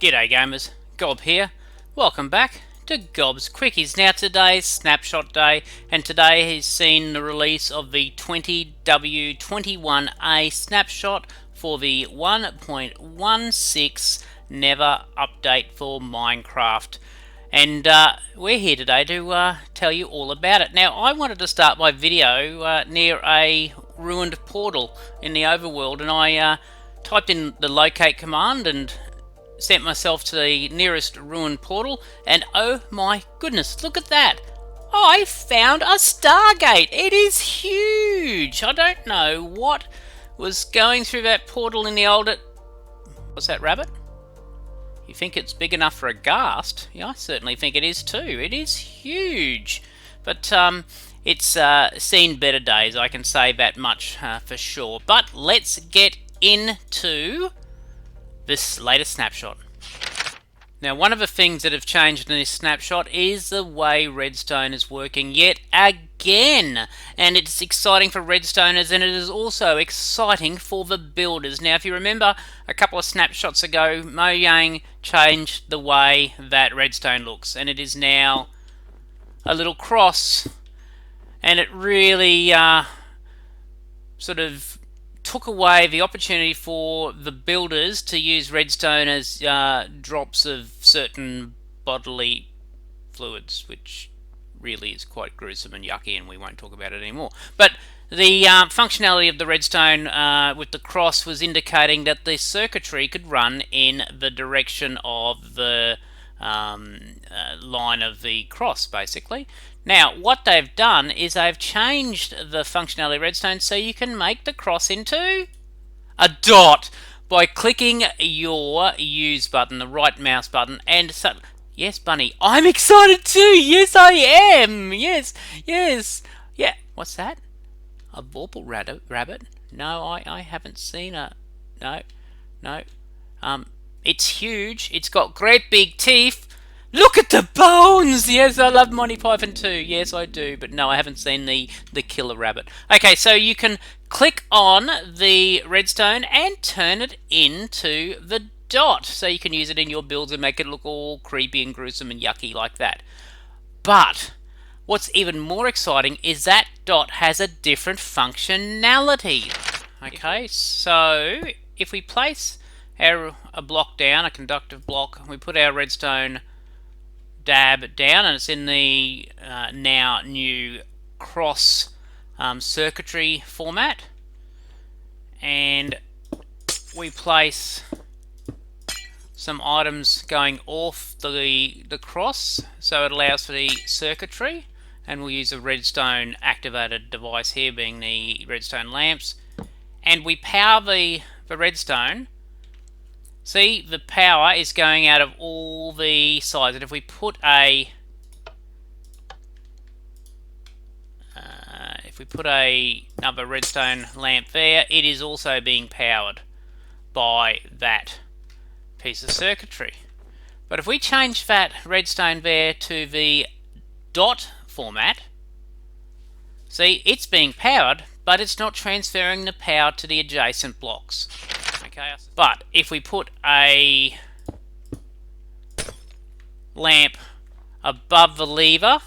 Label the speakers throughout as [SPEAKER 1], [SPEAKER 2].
[SPEAKER 1] G'day gamers, Gob here. Welcome back to Gob's Quickies. Now today's Snapshot Day, and today has seen the release of the 20W21A snapshot for the 1.16 Nether update for Minecraft. And we're here today to tell you all about it. Now I wanted to start my video near a ruined portal in the overworld, and I typed in the locate command and sent myself to the nearest ruined portal, and oh my goodness, look at that! I found a Stargate! It is huge! I don't know what was going through that portal in the old... What's that, rabbit? You think it's big enough for a ghast? Yeah, I certainly think it is too. It is huge! But it's seen better days, I can say that much for sure. But let's get into this latest snapshot. Now, one of the things that have changed in this snapshot is the way Redstone is working yet again. And it's exciting for Redstoners, and it is also exciting for the builders. Now, if you remember a couple of snapshots ago, Mojang changed the way that Redstone looks, and it is now a little cross, and it really sort of took away the opportunity for the builders to use Redstone as drops of certain bodily fluids, which really is quite gruesome and yucky, and we won't talk about it anymore. But the functionality of the Redstone with the cross was indicating that the circuitry could run in the direction of the line of the cross, basically. Now, what they've done is they've changed the functionality of Redstone so you can make the cross into a dot by clicking your use button, the right mouse button, and so... Yes, Bunny, I'm excited too! Yes, I am! Yes, yes! Yeah, what's that? A vorpal rabbit? No, I haven't seen a... No. It's huge. It's got great big teeth. Look at the bones! Yes, I love Monty Python too. Yes, I do. But no, I haven't seen the killer rabbit. Okay, so you can click on the redstone and turn it into the dot. So you can use it in your builds and make it look all creepy and gruesome and yucky like that. But what's even more exciting is that dot has a different functionality. Okay, so if we place a block down, a conductive block, and we put our redstone dab down, and it's in the now new cross circuitry format, and we place some items going off the cross so it allows for the circuitry, and we'll use a redstone activated device here being the redstone lamps, and we power the redstone. See, the power is going out of all the sides, and if we put another redstone lamp there, it is also being powered by that piece of circuitry. But if we change that redstone there to the dot format, see, it's being powered, but it's not transferring the power to the adjacent blocks. Okay, but if we put a lamp above the lever,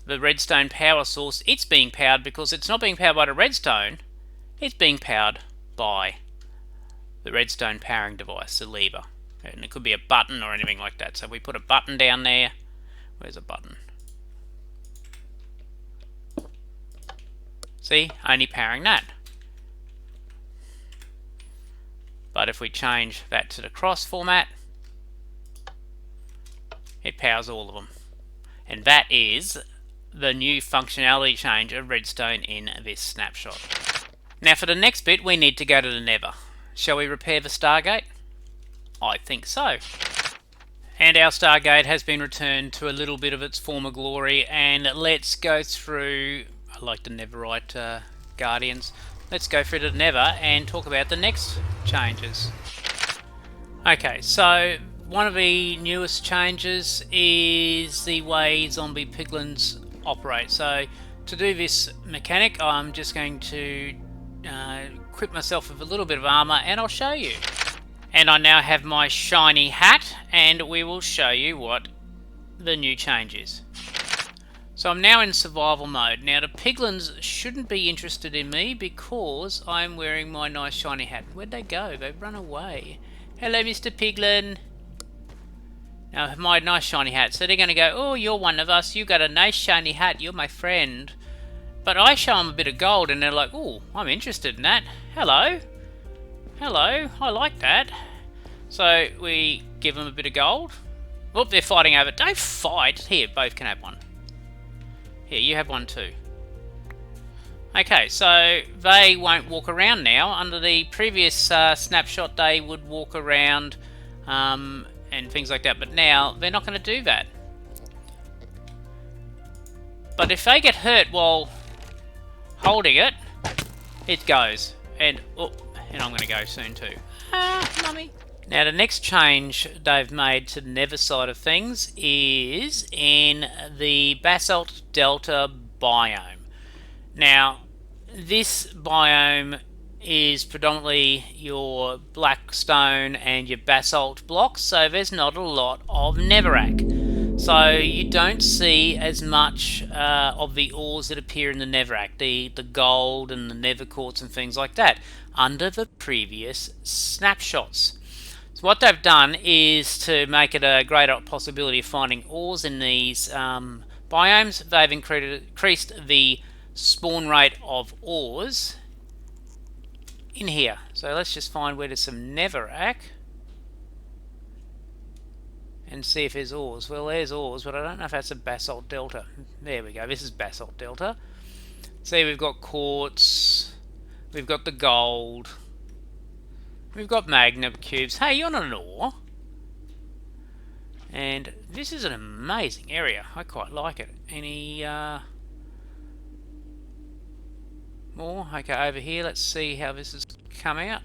[SPEAKER 1] the redstone power source, it's being powered because it's not being powered by the redstone, it's being powered by the redstone powering device, the lever. And it could be a button or anything like that. So if we put a button down there, where's a button? See, only powering that. But if we change that to the cross format, it powers all of them. And that is the new functionality change of Redstone in this snapshot. Now for the next bit, we need to go to the Nether. Shall we repair the Stargate? I think so. And our Stargate has been returned to a little bit of its former glory, and let's go through, I like the Netherite Guardians. Let's go through the Nether and talk about the next changes. Okay, so one of the newest changes is the way zombie piglins operate. So to do this mechanic, I'm just going to equip myself with a little bit of armor, and I'll show you. And I now have my shiny hat, and we will show you what the new change is. So I'm now in survival mode. Now the piglins shouldn't be interested in me because I'm wearing my nice shiny hat. Where'd they go? They've run away. Hello, Mr. Piglin. Now I have my nice shiny hat. So they're going to go, oh, you're one of us. You got a nice shiny hat. You're my friend. But I show them a bit of gold and they're like, oh, I'm interested in that. Hello. Hello, I like that. So we give them a bit of gold. Whoop, they're fighting over it. Don't fight. Here, both can have one. Here, you have one too. Okay, so they won't walk around now. Under the previous snapshot, they would walk around and things like that. But now, they're not going to do that. But if they get hurt while holding it, it goes. And, oh, and I'm going to go soon too. Ah, mummy. Now the next change they've made to the Nether side of things is in the Basalt Delta biome. Now this biome is predominantly your black stone and your basalt blocks, so there's not a lot of netherrack. So you don't see as much of the ores that appear in the netherrack, the gold and the nether quartz and things like that, under the previous snapshots. So what they've done is to make it a greater possibility of finding ores in these biomes. They've increased the spawn rate of ores in here. So let's just find where there's some netherrack and see if there's ores. Well, there's ores, but I don't know if that's a Basalt Delta. There we go. This is Basalt Delta. See, we've got quartz. We've got the gold. We've got magna cubes. Hey, you're not an ore. And this is an amazing area. I quite like it. Any more? Okay, over here. Let's see how this has come out.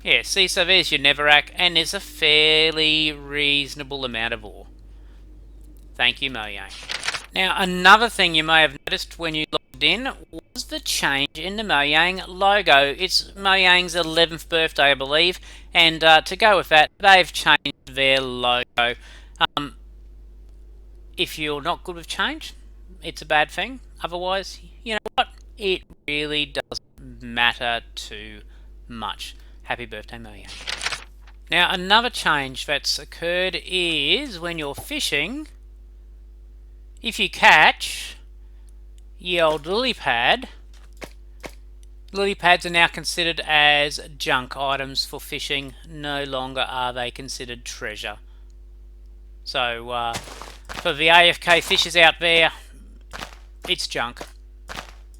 [SPEAKER 1] Yeah, see, so there's your netherrack, and there's a fairly reasonable amount of ore. Thank you, Mojang. Now, another thing you may have noticed when you logged in was the change in the Mojang logo. It's Mojang's 11th birthday, I believe, and to go with that, they've changed their logo. If you're not good with change, it's a bad thing. Otherwise, you know what? It really doesn't matter too much. Happy birthday, Mojang. Now, another change that's occurred is when you're fishing, if you catch the old lily pad, lily pads are now considered as junk items for fishing. No longer are they considered treasure. So, for the AFK fishers out there, it's junk.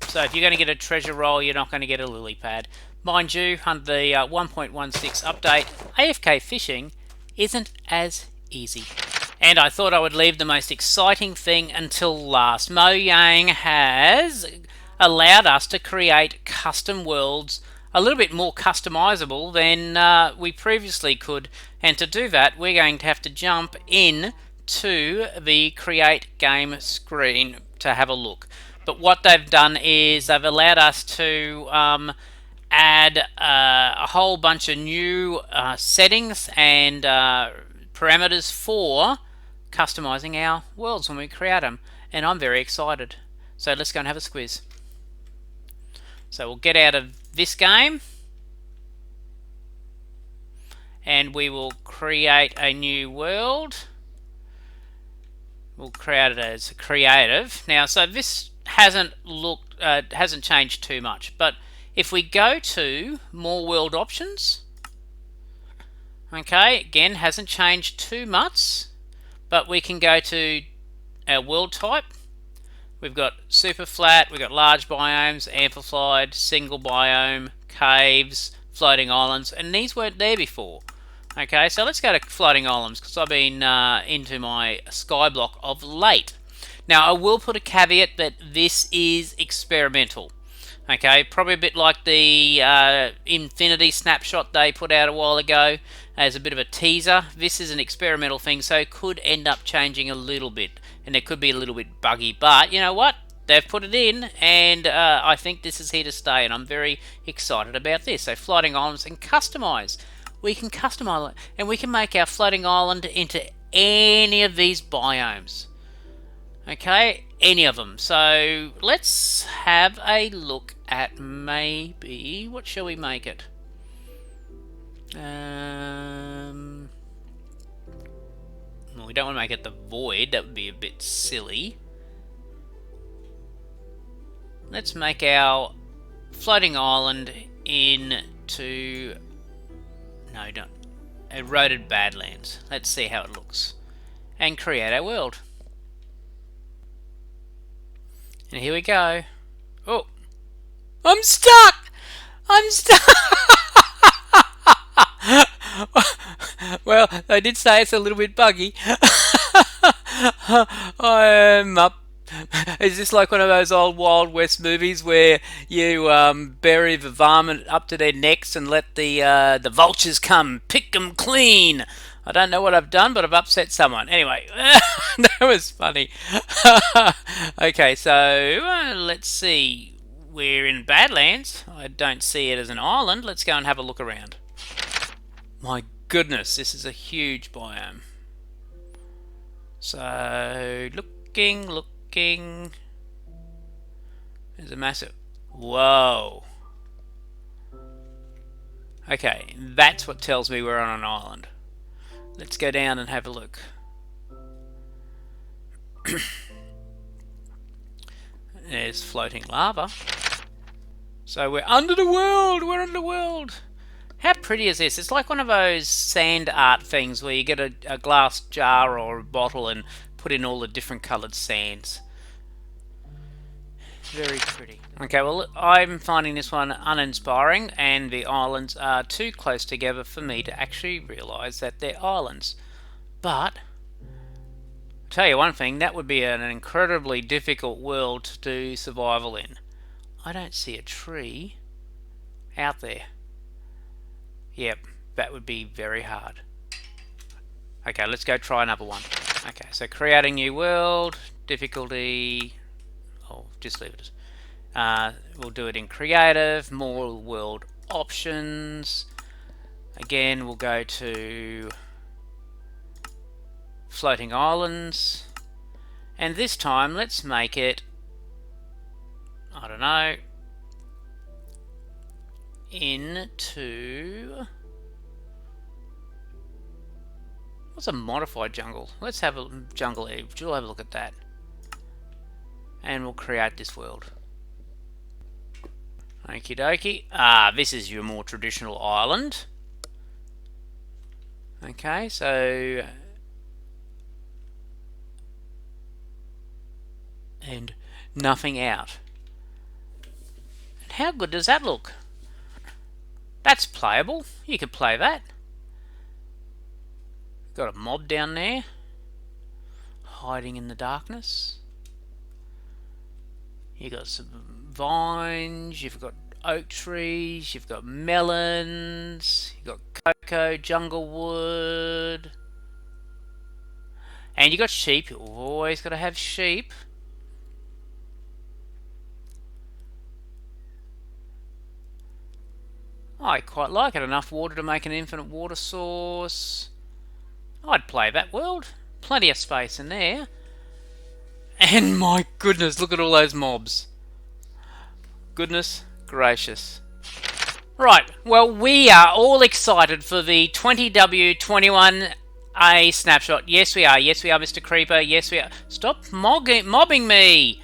[SPEAKER 1] So if you're going to get a treasure roll, you're not going to get a lily pad. Mind you, under the 1.16 update, AFK fishing isn't as easy. And I thought I would leave the most exciting thing until last. Mojang has allowed us to create custom worlds a little bit more customizable than we previously could. And to do that, we're going to have to jump in to the Create Game screen to have a look. But what they've done is they've allowed us to add a whole bunch of new settings and parameters for customizing our worlds when we create them, and I'm very excited. So let's go and have a squiz. So we'll get out of this game and we will create a new world. We'll create it as creative. Now, so this hasn't changed too much, but if we go to more world options, okay, again, hasn't changed too much, but we can go to our world type. We've got super flat, we've got large biomes, amplified, single biome, caves, floating islands, and these weren't there before. Okay, so let's go to floating islands because I've been into my skyblock of late. Now, I will put a caveat that this is experimental. Okay, probably a bit like the Infinity snapshot they put out a while ago as a bit of a teaser. This is an experimental thing, so it could end up changing a little bit, and it could be a little bit buggy, but you know what? They've put it in, and I think this is here to stay, and I'm very excited about this. So, floating islands and customize. we can customize it, and we can make our floating island into any of these biomes. Okay, any of them. So let's have a look at maybe, what shall we make it? Well, we don't want to make it the void, that would be a bit silly. Let's make our floating island into, no, don't, eroded badlands. Let's see how it looks. And create our world. And here we go. Oh, I'm stuck! I'm stuck! Well, I did say it's a little bit buggy. I'm up. Is this like one of those old Wild West movies where you bury the varmint up to their necks and let the vultures come pick them clean? I don't know what I've done, but I've upset someone. Anyway, that was funny. Okay, so let's see. We're in Badlands. I don't see it as an island. Let's go and have a look around. My goodness, this is a huge biome. So, looking. There's a massive... Whoa. Okay, that's what tells me we're on an island. Let's go down and have a look. There's floating lava. So we're under the world! We're under the world! How pretty is this? It's like one of those sand art things where you get a glass jar or a bottle and put in all the different coloured sands. Very pretty. Okay, well, I'm finding this one uninspiring, and the islands are too close together for me to actually realise that they're islands. But, I'll tell you one thing, that would be an incredibly difficult world to do survival in. I don't see a tree out there. Yep, that would be very hard. Okay, let's go try another one. Okay, so creating new world, difficulty... Oh, just leave it. We'll do it in creative, more world options. Again, we'll go to floating islands. And this time, let's make it, I don't know, into... What's a modified jungle? Let's have a jungle eve. We'll have a look at that. And we'll create this world. Okie dokie. This is your more traditional island. Okay, so... And nothing out. And how good does that look? That's playable. You could play that. Got a mob down there. Hiding in the darkness. You've got some vines, you've got oak trees, you've got melons, you've got cocoa, jungle wood, and you've got sheep. You've always got to have sheep. I quite like it. Enough water to make an infinite water source. I'd play that world. Plenty of space in there. And my goodness, look at all those mobs. Goodness gracious. Right, well, we are all excited for the 20W21A snapshot. Yes, we are. Yes, we are, Mr. Creeper. Yes, we are. Stop mobbing me.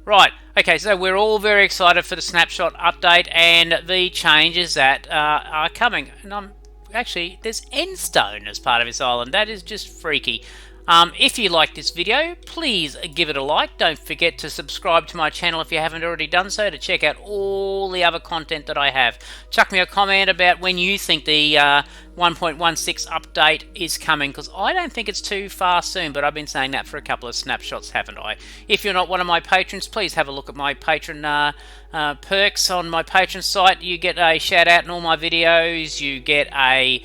[SPEAKER 1] Right, okay, so we're all very excited for the snapshot update and the changes that are coming. And actually, there's endstone as part of this island. That is just freaky. If you like this video, please give it a like. Don't forget to subscribe to my channel if you haven't already done so to check out all the other content that I have. Chuck me a comment about when you think the 1.16 update is coming, because I don't think it's too far soon, but I've been saying that for a couple of snapshots, haven't I? If you're not one of my patrons, please have a look at my patron perks on my patron site. You get a shout out in all my videos, you get a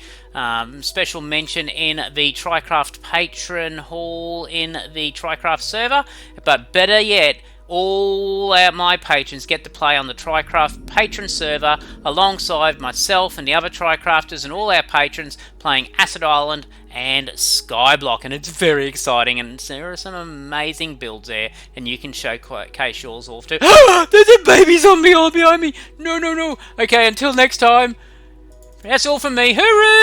[SPEAKER 1] special mention in the TryCraft patron hall in the TryCraft server, but better yet, all my patrons get to play on the TryCraft patron server alongside myself and the other TryCrafters and all our patrons playing Acid Island and Skyblock, and it's very exciting, and there are some amazing builds there, and you can showcase yours off too. There's a baby zombie all behind me! No, no, no! Okay, until next time, that's all from me. Hooroo!